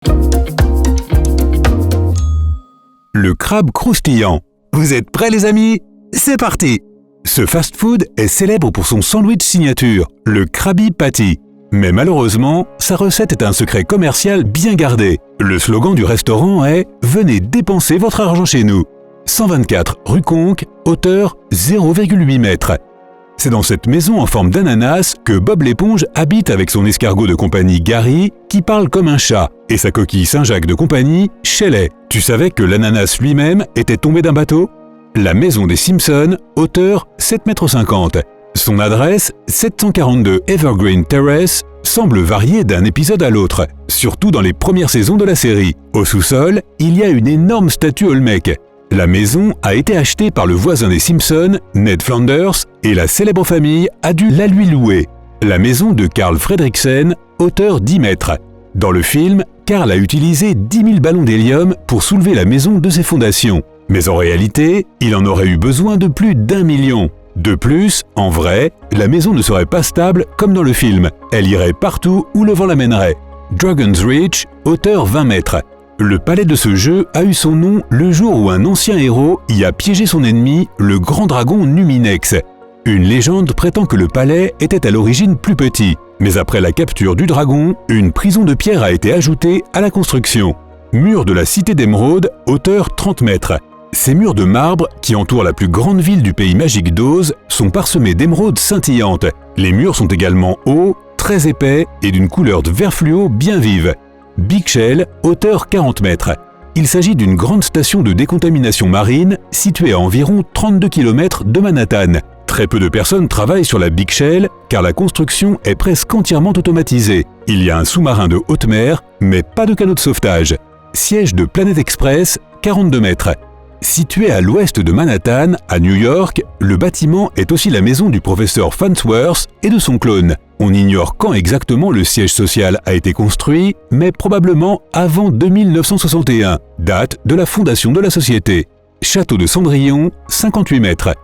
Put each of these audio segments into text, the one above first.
Le crabe croustillant. Vous êtes prêts les amis? C'est parti! Ce fast-food est célèbre pour son sandwich signature, le Krabby Patty. Mais malheureusement, sa recette est un secret commercial bien gardé. Le slogan du restaurant est « Venez dépenser votre argent chez nous ». 124 rue Conques, hauteur 0,8 mètres. C'est dans cette maison en forme d'ananas que Bob l'éponge habite avec son escargot de compagnie Gary, qui parle comme un chat, et sa coquille Saint-Jacques de compagnie, Shelley. Tu savais que l'ananas lui-même était tombé d'un bateau? La maison des Simpsons, hauteur 7,50 m. Son adresse, 742 Evergreen Terrace, semble varier d'un épisode à l'autre, surtout dans les premières saisons de la série. Au sous-sol, il y a une énorme statue Olmec. La maison a été achetée par le voisin des Simpsons, Ned Flanders, et la célèbre famille a dû la lui louer. La maison de Carl Fredricksen, hauteur 10 mètres. Dans le film, Carl a utilisé 10 000 ballons d'hélium pour soulever la maison de ses fondations. Mais en réalité, il en aurait eu besoin de plus d'1 million. De plus, en vrai, la maison ne serait pas stable comme dans le film. Elle irait partout où le vent l'amènerait. Dragon's Reach, hauteur 20 mètres. Le palais de ce jeu a eu son nom le jour où un ancien héros y a piégé son ennemi, le grand dragon Numinex. Une légende prétend que le palais était à l'origine plus petit, mais après la capture du dragon, une prison de pierre a été ajoutée à la construction. Mur de la cité d'Émeraude, hauteur 30 mètres. Ces murs de marbre, qui entourent la plus grande ville du pays magique d'Oz, sont parsemés d'émeraudes scintillantes. Les murs sont également hauts, très épais et d'une couleur de vert fluo bien vive. Big Shell, hauteur 40 mètres. Il s'agit d'une grande station de décontamination marine située à environ 32 km de Manhattan. Très peu de personnes travaillent sur la Big Shell car la construction est presque entièrement automatisée. Il y a un sous-marin de haute mer, mais pas de canot de sauvetage. Siège de Planet Express, 42 mètres. Situé à l'ouest de Manhattan, à New York, le bâtiment est aussi la maison du professeur Farnsworth et de son clone. On ignore quand exactement le siège social a été construit, mais probablement avant 2961, date de la fondation de la société. Château de Cendrillon, 58 mètres.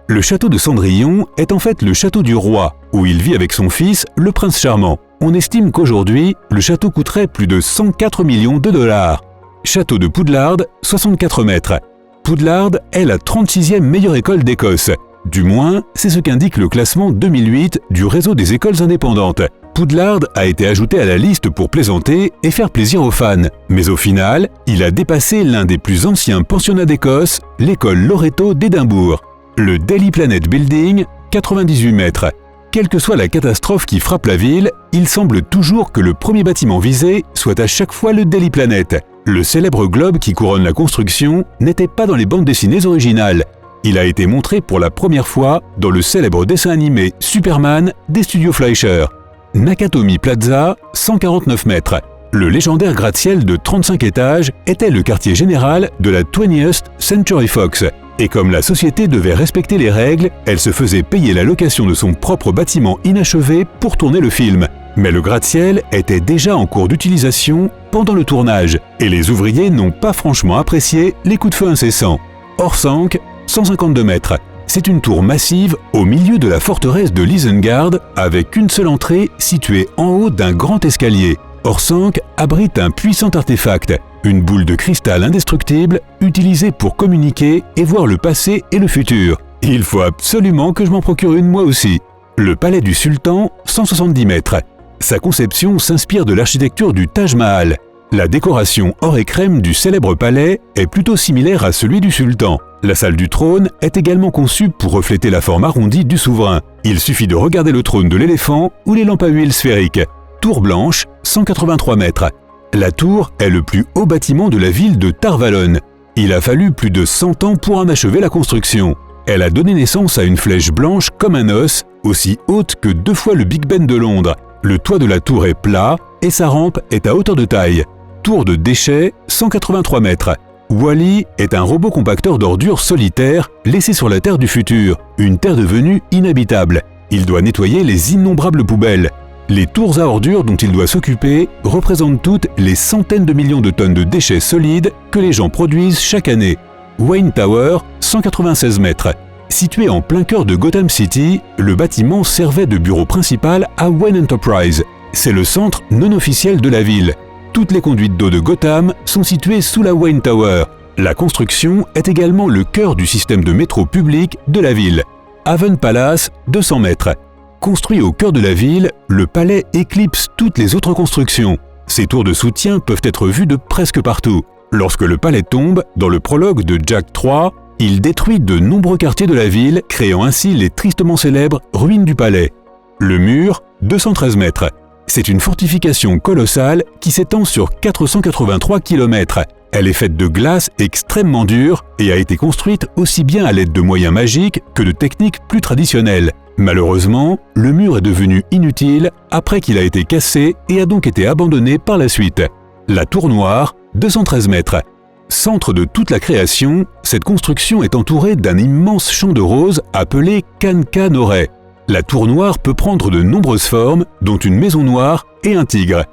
Le château de Cendrillon est en fait le château du roi, où il vit avec son fils, le prince charmant. On estime qu'aujourd'hui, le château coûterait plus de 104 millions de dollars. Château de Poudlard, 64 mètres. Poudlard est la 36e meilleure école d'Écosse. Du moins, c'est ce qu'indique le classement 2008 du réseau des écoles indépendantes. Poudlard a été ajouté à la liste pour plaisanter et faire plaisir aux fans. Mais au final, il a dépassé l'un des plus anciens pensionnats d'Écosse, l'école Loreto d'Édimbourg. Le Daily Planet Building, 98 mètres. Quelle que soit la catastrophe qui frappe la ville, il semble toujours que le premier bâtiment visé soit à chaque fois le Daily Planet. Le célèbre globe qui couronne la construction n'était pas dans les bandes dessinées originales. Il a été montré pour la première fois dans le célèbre dessin animé Superman des studios Fleischer. Nakatomi Plaza, 149 mètres. Le légendaire gratte-ciel de 35 étages était le quartier général de la 20th Century Fox. Et comme la société devait respecter les règles, elle se faisait payer la location de son propre bâtiment inachevé pour tourner le film. Mais le gratte-ciel était déjà en cours d'utilisation pendant le tournage, et les ouvriers n'ont pas franchement apprécié les coups de feu incessants. Orsank, 152 mètres. C'est une tour massive au milieu de la forteresse de l'Isengard, avec une seule entrée située en haut d'un grand escalier. Orsank abrite un puissant artefact, une boule de cristal indestructible utilisée pour communiquer et voir le passé et le futur. Il faut absolument que je m'en procure une moi aussi. Le palais du sultan, 170 mètres. Sa conception s'inspire de l'architecture du Taj Mahal. La décoration or et crème du célèbre palais est plutôt similaire à celui du sultan. La salle du trône est également conçue pour refléter la forme arrondie du souverain. Il suffit de regarder le trône de l'éléphant ou les lampes à huile sphériques. Tour blanche, 183 mètres. La tour est le plus haut bâtiment de la ville de Tarvalon. Il a fallu plus de 100 ans pour en achever la construction. Elle a donné naissance à une flèche blanche comme un os, aussi haute que 2 fois le Big Ben de Londres. Le toit de la tour est plat et sa rampe est à hauteur de taille. Tour de déchets, 183 mètres. Wall-E est un robot compacteur d'ordures solitaire laissé sur la Terre du futur, une Terre devenue inhabitable. Il doit nettoyer les innombrables poubelles. Les tours à ordures dont il doit s'occuper représentent toutes les centaines de millions de tonnes de déchets solides que les gens produisent chaque année. Wayne Tower, 196 mètres. Situé en plein cœur de Gotham City, le bâtiment servait de bureau principal à Wayne Enterprise. C'est le centre non officiel de la ville. Toutes les conduites d'eau de Gotham sont situées sous la Wayne Tower. La construction est également le cœur du système de métro public de la ville. Haven Palace, 200 mètres. Construit au cœur de la ville, le palais éclipse toutes les autres constructions. Ses tours de soutien peuvent être vus de presque partout. Lorsque le palais tombe, dans le prologue de Jack III, il détruit de nombreux quartiers de la ville, créant ainsi les tristement célèbres ruines du palais. Le mur, 213 mètres. C'est une fortification colossale qui s'étend sur 483 km. Elle est faite de glace extrêmement dure et a été construite aussi bien à l'aide de moyens magiques que de techniques plus traditionnelles. Malheureusement, le mur est devenu inutile après qu'il a été cassé et a donc été abandonné par la suite. La tour noire, 213 mètres. Centre de toute la création, cette construction est entourée d'un immense champ de roses appelé Khanka-Noreh. La tour noire peut prendre de nombreuses formes, dont une maison noire et un tigre.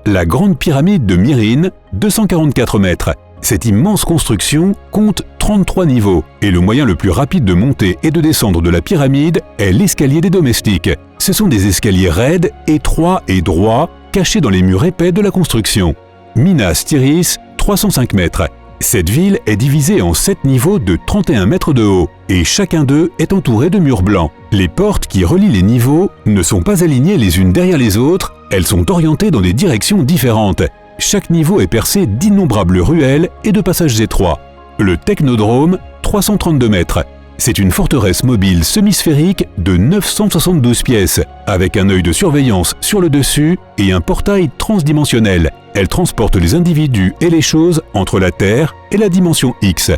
La grande pyramide de Myrine, 244 mètres. Cette immense construction compte 33 niveaux et le moyen le plus rapide de monter et de descendre de la pyramide est l'escalier des domestiques. Ce sont des escaliers raides, étroits et droits, cachés dans les murs épais de la construction. Minas Tirith, 305 mètres. Cette ville est divisée en 7 niveaux de 31 mètres de haut et chacun d'eux est entouré de murs blancs. Les portes qui relient les niveaux ne sont pas alignées les unes derrière les autres, elles sont orientées dans des directions différentes. Chaque niveau est percé d'innombrables ruelles et de passages étroits. Le Technodrome, 332 mètres. C'est une forteresse mobile semi-sphérique de 972 pièces, avec un œil de surveillance sur le dessus et un portail transdimensionnel. Elle transporte les individus et les choses entre la Terre et la dimension X.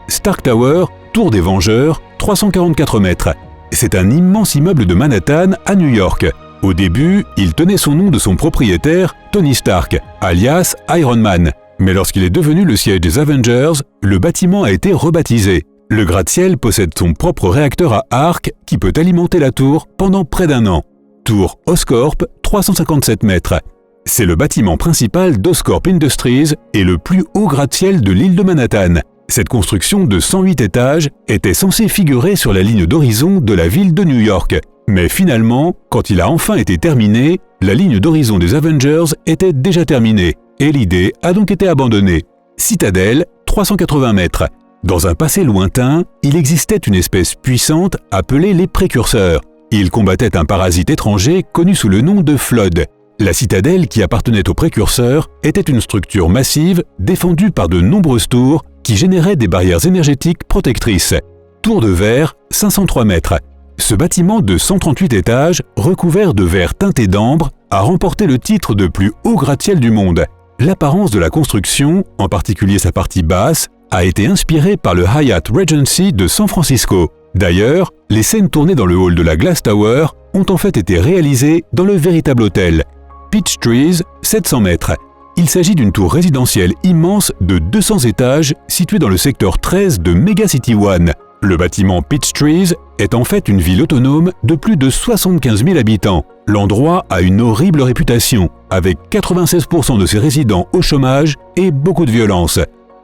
Stark Tower, tour des Vengeurs, 344 mètres. C'est un immense immeuble de Manhattan à New York. Au début, il tenait son nom de son propriétaire, Tony Stark, alias Iron Man. Mais lorsqu'il est devenu le siège des Avengers, le bâtiment a été rebaptisé. Le gratte-ciel possède son propre réacteur à arc qui peut alimenter la tour pendant près d'un an. Tour Oscorp, 357 mètres. C'est le bâtiment principal d'Oscorp Industries et le plus haut gratte-ciel de l'île de Manhattan. Cette construction de 108 étages était censée figurer sur la ligne d'horizon de la ville de New York. Mais finalement, quand il a enfin été terminé, la ligne d'horizon des Avengers était déjà terminée et l'idée a donc été abandonnée. Citadelle, 380 mètres. Dans un passé lointain, il existait une espèce puissante appelée les précurseurs. Ils combattaient un parasite étranger connu sous le nom de Flood. La citadelle qui appartenait aux précurseurs était une structure massive défendue par de nombreuses tours qui généraient des barrières énergétiques protectrices. Tour de verre, 503 mètres. Ce bâtiment de 138 étages, recouvert de verre teinté d'ambre, a remporté le titre de plus haut gratte-ciel du monde. L'apparence de la construction, en particulier sa partie basse, a été inspirée par le Hyatt Regency de San Francisco. D'ailleurs, les scènes tournées dans le hall de la Glass Tower ont en fait été réalisées dans le véritable hôtel. Peachtrees, 700 mètres. Il s'agit d'une tour résidentielle immense de 200 étages située dans le secteur 13 de Megacity One. Le bâtiment Peachtrees est en fait une ville autonome de plus de 75 000 habitants. L'endroit a une horrible réputation, avec 96% de ses résidents au chômage et beaucoup de violence.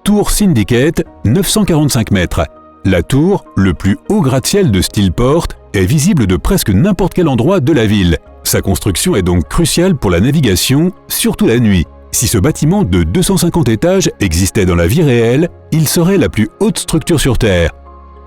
Tour Syndicate, 945 mètres. La tour, le plus haut gratte-ciel de Steelport, est visible de presque n'importe quel endroit de la ville. Sa construction est donc cruciale pour la navigation, surtout la nuit. Si ce bâtiment de 250 étages existait dans la vie réelle, il serait la plus haute structure sur Terre.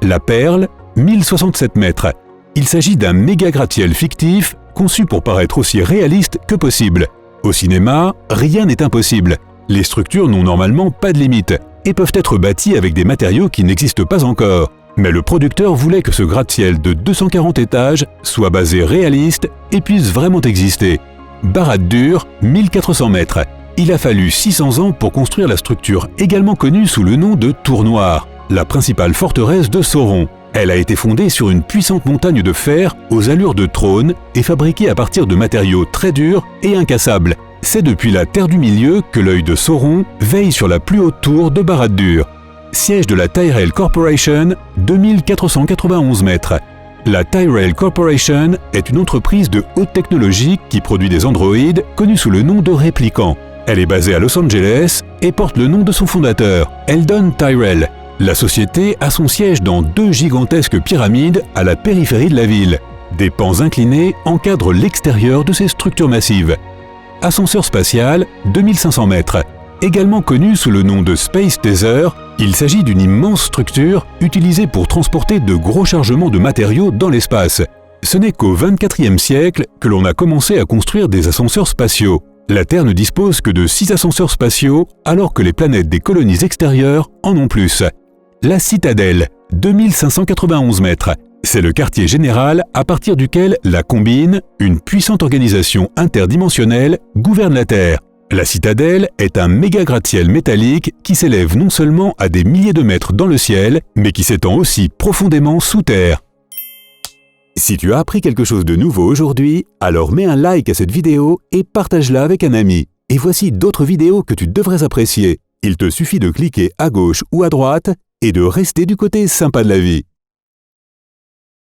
La Perle, 1067 mètres. Il s'agit d'un méga gratte-ciel fictif conçu pour paraître aussi réaliste que possible. Au cinéma, rien n'est impossible. Les structures n'ont normalement pas de limite et peuvent être bâties avec des matériaux qui n'existent pas encore. Mais le producteur voulait que ce gratte-ciel de 240 étages soit basé réaliste et puisse vraiment exister. Barad-dûr, 1400 mètres. Il a fallu 600 ans pour construire la structure également connue sous le nom de Tour Noire, la principale forteresse de Sauron. Elle a été fondée sur une puissante montagne de fer aux allures de trône et fabriquée à partir de matériaux très durs et incassables. C'est depuis la Terre du Milieu que l'œil de Sauron veille sur la plus haute tour de Barad-dûr. Siège de la Tyrell Corporation, 2491 mètres. La Tyrell Corporation est une entreprise de haute technologie qui produit des androïdes connus sous le nom de Réplicants. Elle est basée à Los Angeles et porte le nom de son fondateur, Eldon Tyrell. La société a son siège dans 2 gigantesques pyramides à la périphérie de la ville. Des pans inclinés encadrent l'extérieur de ces structures massives. ascenseur spatial 2500 mètres. Également connu sous le nom de Space Tether, il s'agit d'une immense structure utilisée pour transporter de gros chargements de matériaux dans l'espace. Ce n'est qu'au XXIe siècle que l'on a commencé à construire des ascenseurs spatiaux. La Terre ne dispose que de 6 ascenseurs spatiaux, alors que les planètes des colonies extérieures en ont plus. La Citadelle, 2591 mètres. C'est le quartier général à partir duquel la Combine, une puissante organisation interdimensionnelle, gouverne la Terre. La Citadelle est un méga gratte-ciel métallique qui s'élève non seulement à des milliers de mètres dans le ciel, mais qui s'étend aussi profondément sous terre. Si tu as appris quelque chose de nouveau aujourd'hui, alors mets un like à cette vidéo et partage-la avec un ami. Et voici d'autres vidéos que tu devrais apprécier. Il te suffit de cliquer à gauche ou à droite et de rester du côté sympa de la vie.